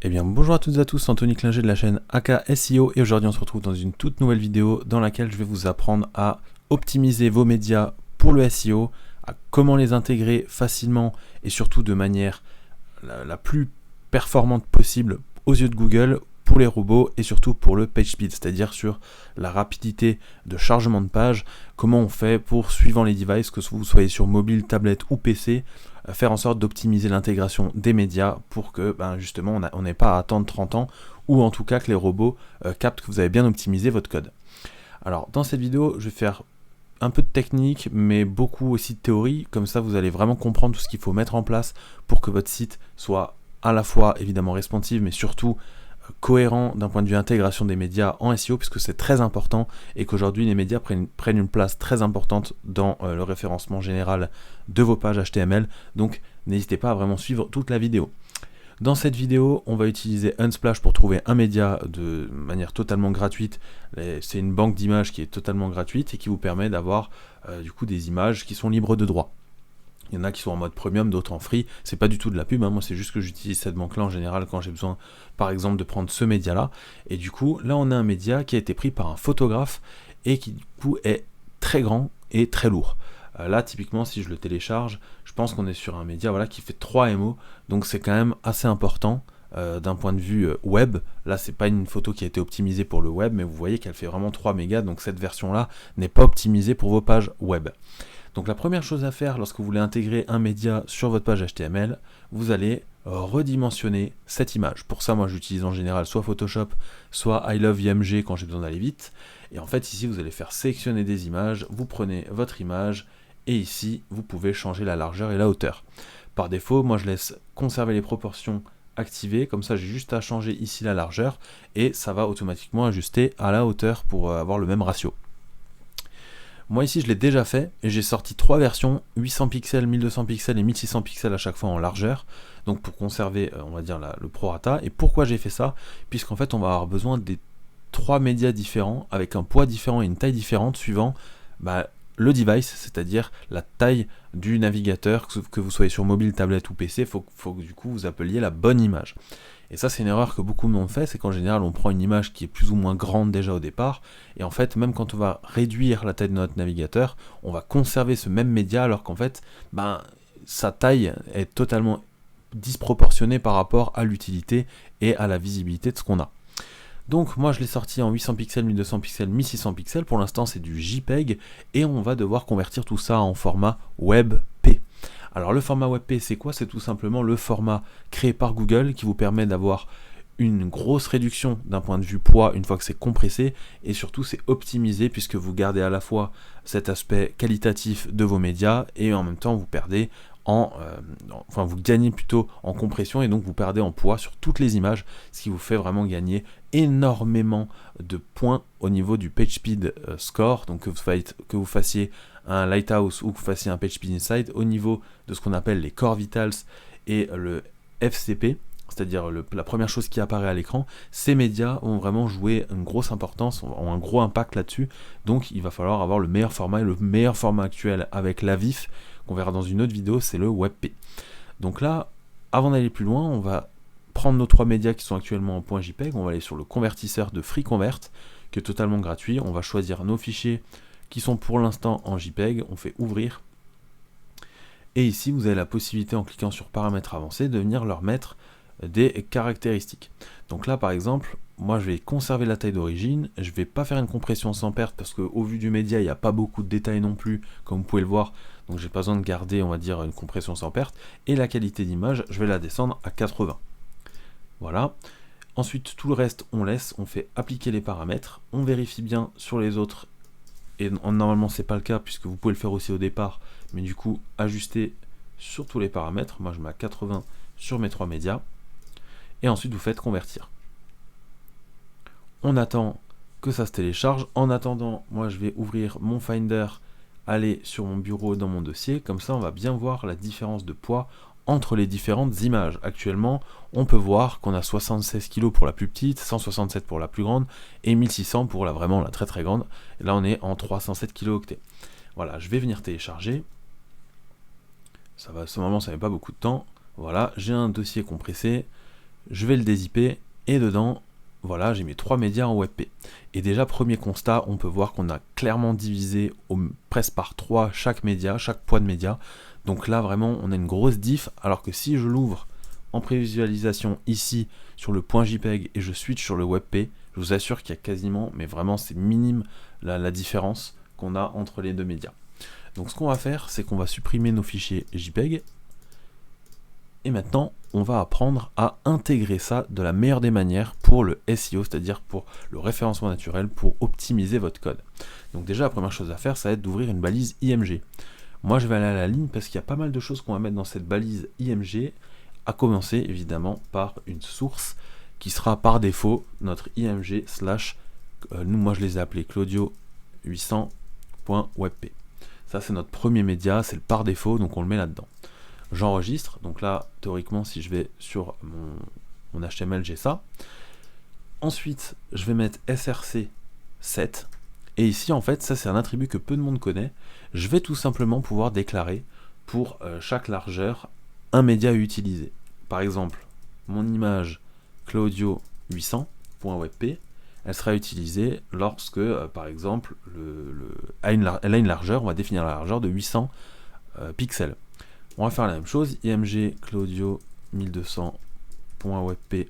Eh bien bonjour à toutes et à tous, Anthony Klinger de la chaîne AK SEO et aujourd'hui on se retrouve dans une toute nouvelle vidéo dans laquelle je vais vous apprendre à optimiser vos médias pour le SEO, à comment les intégrer facilement et surtout de manière la plus performante possible aux yeux de Google pour les robots et surtout pour le page speed, c'est-à-dire sur la rapidité de chargement de page, comment on fait pour, suivant les devices, que vous soyez sur mobile, tablette ou PC, faire en sorte d'optimiser l'intégration des médias pour que justement on n'ait pas à attendre 30 ans ou en tout cas que les robots captent que vous avez bien optimisé votre code. Alors dans cette vidéo, je vais faire un peu de technique, mais beaucoup aussi de théorie, comme ça vous allez vraiment comprendre tout ce qu'il faut mettre en place pour que votre site soit à la fois évidemment responsive, mais surtout cohérent d'un point de vue intégration des médias en SEO, puisque c'est très important et qu'aujourd'hui les médias prennent une place très importante dans le référencement général de vos pages HTML, donc n'hésitez pas à vraiment suivre toute la vidéo. Dans cette vidéo, on va utiliser Unsplash pour trouver un média de manière totalement gratuite. C'est une banque d'images qui est totalement gratuite et qui vous permet d'avoir du coup des images qui sont libres de droit. Il y en a qui sont en mode premium, d'autres en free. C'est pas du tout de la pub, hein. Moi c'est juste que j'utilise cette banque-là en général quand j'ai besoin, par exemple, de prendre ce média-là. Et du coup, là on a un média qui a été pris par un photographe et qui du coup est très grand et très lourd. Là typiquement si je le télécharge, je pense qu'on est sur un média qui fait 3 MO, donc c'est quand même assez important d'un point de vue web. Là c'est pas une photo qui a été optimisée pour le web, mais vous voyez qu'elle fait vraiment 3 mégas, donc cette version-là n'est pas optimisée pour vos pages web. Donc la première chose à faire lorsque vous voulez intégrer un média sur votre page HTML, vous allez redimensionner cette image. Pour ça, moi j'utilise en général soit Photoshop, soit I Love IMG quand j'ai besoin d'aller vite. Et en fait ici vous allez faire sélectionner des images, vous prenez votre image et ici vous pouvez changer la largeur et la hauteur. Par défaut, moi je laisse conserver les proportions activées, comme ça j'ai juste à changer ici la largeur et ça va automatiquement ajuster à la hauteur pour avoir le même ratio. Moi ici je l'ai déjà fait et j'ai sorti 3 versions, 800 pixels, 1200 pixels et 1600 pixels à chaque fois en largeur, donc pour conserver on va dire le prorata. Et pourquoi j'ai fait ça? Puisqu'en fait on va avoir besoin des 3 médias différents avec un poids différent et une taille différente suivant le device, c'est-à-dire la taille du navigateur, que vous soyez sur mobile, tablette ou PC, il faut que du coup vous appeliez la bonne image. Et ça c'est une erreur que beaucoup de monde fait, c'est qu'en général on prend une image qui est plus ou moins grande déjà au départ, et en fait même quand on va réduire la taille de notre navigateur, on va conserver ce même média alors qu'en fait sa taille est totalement disproportionnée par rapport à l'utilité et à la visibilité de ce qu'on a. Donc moi je l'ai sorti en 800 pixels, 1200 pixels, 1600 pixels, pour l'instant c'est du JPEG, et on va devoir convertir tout ça en format WebP. Alors le format WebP c'est quoi? C'est tout simplement le format créé par Google qui vous permet d'avoir une grosse réduction d'un point de vue poids une fois que c'est compressé, et surtout c'est optimisé puisque vous gardez à la fois cet aspect qualitatif de vos médias et en même temps vous perdez vous gagnez plutôt en compression et donc vous perdez en poids sur toutes les images, ce qui vous fait vraiment gagner énormément de points au niveau du PageSpeed score. Donc que vous fassiez un Lighthouse ou que vous fassiez un PageSpeed Insight, au niveau de ce qu'on appelle les Core Vitals et le FCP, c'est-à-dire la première chose qui apparaît à l'écran, ces médias ont vraiment joué une grosse importance, ont un gros impact là-dessus. Donc il va falloir avoir le meilleur format, et le meilleur format actuel avec la VIF, qu'on verra dans une autre vidéo, c'est le WebP. Donc là, avant d'aller plus loin, on va prendre nos 3 médias qui sont actuellement en .jpeg, on va aller sur le convertisseur de FreeConvert, qui est totalement gratuit, on va choisir nos fichiers qui sont pour l'instant en JPEG, on fait ouvrir, et ici vous avez la possibilité en cliquant sur paramètres avancés de venir leur mettre des caractéristiques. Donc là par exemple, moi je vais conserver la taille d'origine, je vais pas faire une compression sans perte parce qu'au vu du média il n'y a pas beaucoup de détails non plus comme vous pouvez le voir, donc j'ai pas besoin de garder on va dire une compression sans perte, et la qualité d'image je vais la descendre à 80. Voilà. Ensuite tout le reste on laisse, on fait appliquer les paramètres, on vérifie bien sur les autres, et normalement c'est pas le cas puisque vous pouvez le faire aussi au départ, mais du coup ajuster sur tous les paramètres, moi je mets à 80 sur mes 3 médias, et ensuite vous faites convertir. On attend que ça se télécharge. En attendant, moi je vais ouvrir mon Finder, aller sur mon bureau dans mon dossier, comme ça on va bien voir la différence de poids entre les différentes images. Actuellement, on peut voir qu'on a 76 kg pour la plus petite, 167 pour la plus grande, et 1600 pour la très très grande. Et là on est en 307 kilo-octets. Voilà, je vais venir télécharger. Ça va, à ce moment ça met pas beaucoup de temps. Voilà, j'ai un dossier compressé. je vais le dézipper, et dedans, voilà, j'ai mes 3 médias en WebP. Et déjà, premier constat, on peut voir qu'on a clairement divisé presque par 3 chaque média, chaque poids de média. Donc là, vraiment, on a une grosse diff, alors que si je l'ouvre en prévisualisation ici, sur le point JPEG, et je switch sur le WebP, je vous assure qu'il y a quasiment, mais vraiment c'est minime la différence qu'on a entre les deux médias. Donc ce qu'on va faire, c'est qu'on va supprimer nos fichiers JPEG, et maintenant on va apprendre à intégrer ça de la meilleure des manières pour le SEO, c'est-à-dire pour le référencement naturel, pour optimiser votre code. Donc déjà la première chose à faire, ça va être d'ouvrir une balise IMG. Moi je vais aller à la ligne parce qu'il y a pas mal de choses qu'on va mettre dans cette balise IMG, à commencer évidemment par une source qui sera par défaut notre IMG slash, moi je les ai appelés Claudio 800.webp. Ça c'est notre premier média, c'est le par défaut, donc on le met là-dedans. J'enregistre, donc là théoriquement si je vais sur mon HTML j'ai ça. Ensuite je vais mettre src7, et ici en fait ça c'est un attribut que peu de monde connaît. Je vais tout simplement pouvoir déclarer pour chaque largeur un média à utiliser. Par exemple, mon image Claudio 800.webp, elle sera utilisée lorsque, par exemple, elle a une largeur, on va définir la largeur de 800 pixels. On va faire la même chose, img Claudio 1200.webp,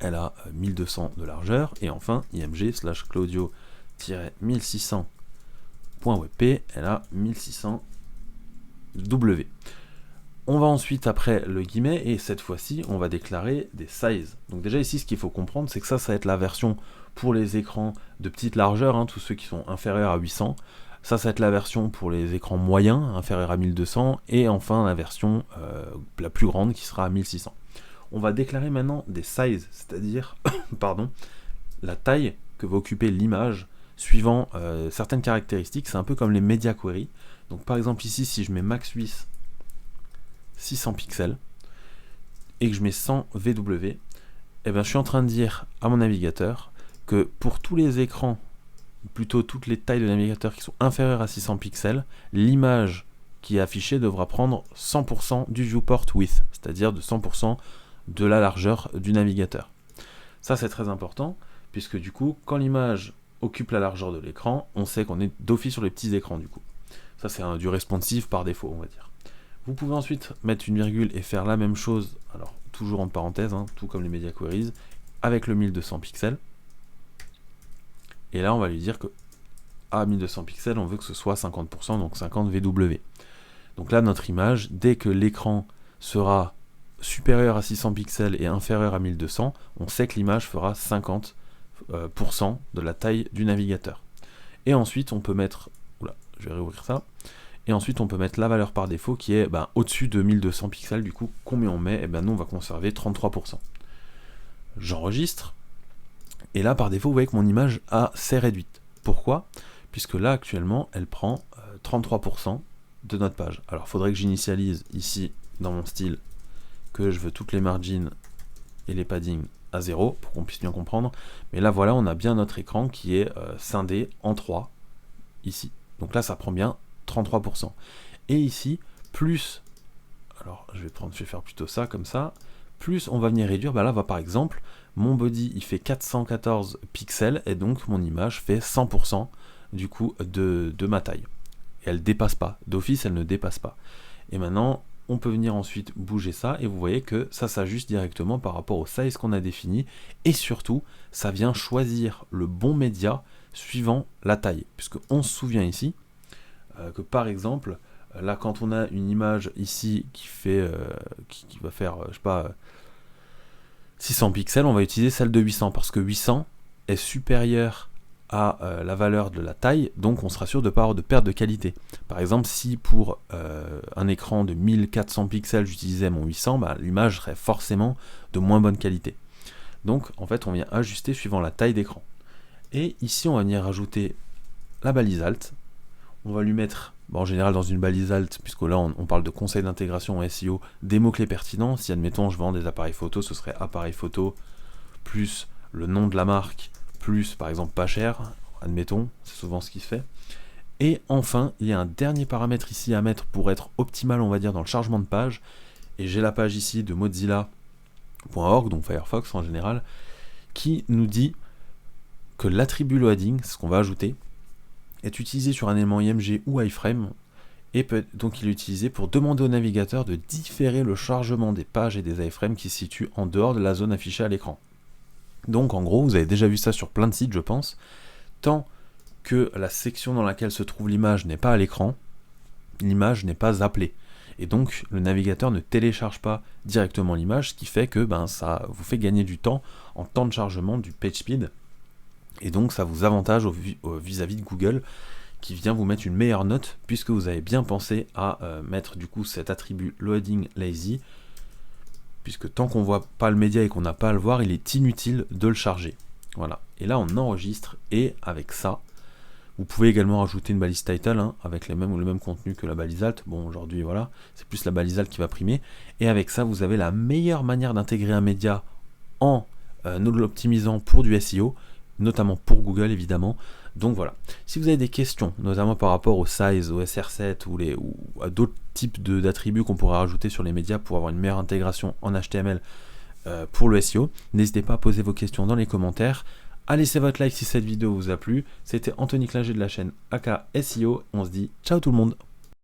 elle a 1200 de largeur, et enfin img slash Claudio-1600.webp, elle a 1600 W. On va ensuite après le guillemet, et cette fois-ci on va déclarer des sizes. Donc déjà ici ce qu'il faut comprendre, c'est que ça va être la version pour les écrans de petite largeur, tous ceux qui sont inférieurs à 800. Ça va être la version pour les écrans moyens, inférieurs à 1200, et enfin la version la plus grande qui sera à 1600. On va déclarer maintenant des sizes, c'est-à-dire pardon, la taille que va occuper l'image suivant certaines caractéristiques. C'est un peu comme les media query. Donc par exemple ici, si je mets max width 600 pixels et que je mets 100 VW, eh bien, je suis en train de dire à mon navigateur que pour tous les écrans, plutôt toutes les tailles de navigateur qui sont inférieures à 600 pixels, l'image qui est affichée devra prendre 100% du viewport width, c'est-à-dire de 100% de la largeur du navigateur. Ça c'est très important, puisque du coup, quand l'image occupe la largeur de l'écran, on sait qu'on est d'office sur les petits écrans du coup. Ça c'est du responsive par défaut, on va dire. Vous pouvez ensuite mettre une virgule et faire la même chose, alors toujours entre parenthèses, tout comme les media queries, avec le 1200 pixels. Et là on va lui dire que à 1200 pixels on veut que ce soit 50%, donc 50 VW. Donc là notre image, dès que l'écran sera supérieur à 600 pixels et inférieur à 1200, on sait que l'image fera 50% de la taille du navigateur. Et ensuite on peut mettre, je vais réouvrir ça, et ensuite on peut mettre la valeur par défaut qui est au-dessus de 1200 pixels. Du coup combien on met? Nous on va conserver 33%. J'enregistre, et là par défaut vous voyez que mon image s'est réduite. Pourquoi? Puisque là actuellement elle prend 33% de notre page. Alors il faudrait que j'initialise ici dans mon style que je veux toutes les margins et les paddings à 0 pour qu'on puisse bien comprendre. Mais là voilà, on a bien notre écran qui est scindé en 3 ici. Donc là ça prend bien 33%. Et ici, plus, alors je vais faire plutôt ça comme ça, plus on va venir réduire, là par exemple, mon body il fait 414 pixels et donc mon image fait 100% du coup de ma taille. Et elle dépasse pas, d'office elle ne dépasse pas. Et maintenant on peut venir ensuite bouger ça et vous voyez que ça s'ajuste directement par rapport au size qu'on a défini, et surtout ça vient choisir le bon média suivant la taille, puisque on se souvient ici que par exemple là quand on a une image ici qui fait qui va faire je sais pas 600 pixels, on va utiliser celle de 800 parce que 800 est supérieur à la valeur de la taille, donc on sera sûr de ne pas avoir de perte de qualité. Par exemple, si pour un écran de 1400 pixels j'utilisais mon 800, l'image serait forcément de moins bonne qualité. Donc en fait on vient ajuster suivant la taille d'écran. Et ici on va venir rajouter la balise alt. On va lui mettre, en général dans une balise alt, puisque là on parle de conseil d'intégration en SEO, des mots-clés pertinents. Si admettons je vends des appareils photo, ce serait appareil photo, plus le nom de la marque, plus par exemple pas cher, admettons, c'est souvent ce qui se fait. Et enfin, il y a un dernier paramètre ici à mettre pour être optimal, on va dire, dans le chargement de page. Et j'ai la page ici de Mozilla donc Firefox en général, qui nous dit que l'attribut loading, ce qu'on va ajouter, est utilisé sur un élément IMG ou iframe, et donc il est utilisé pour demander au navigateur de différer le chargement des pages et des iframes qui se situent en dehors de la zone affichée à l'écran. Donc en gros, vous avez déjà vu ça sur plein de sites, je pense, tant que la section dans laquelle se trouve l'image n'est pas à l'écran, l'image n'est pas appelée. Et donc le navigateur ne télécharge pas directement l'image, ce qui fait que ça vous fait gagner du temps en temps de chargement du page speed, et donc ça vous avantage vis-à-vis de Google, qui vient vous mettre une meilleure note, puisque vous avez bien pensé à mettre du coup cet attribut loading lazy, puisque tant qu'on voit pas le média et qu'on n'a pas à le voir, il est inutile de le charger. Voilà. Et là on enregistre, et avec ça, vous pouvez également rajouter une balise title avec le même contenu que la balise alt. Bon, aujourd'hui voilà, c'est plus la balise alt qui va primer. Et avec ça, vous avez la meilleure manière d'intégrer un média en l'optimisant pour du SEO, notamment pour Google évidemment. Donc voilà, si vous avez des questions, notamment par rapport au size, au SR7 ou à d'autres types d'attributs qu'on pourrait rajouter sur les médias pour avoir une meilleure intégration en HTML pour le SEO, n'hésitez pas à poser vos questions dans les commentaires, à laisser votre like si cette vidéo vous a plu. C'était Anthony Klinger de la chaîne AK SEO, on se dit ciao tout le monde.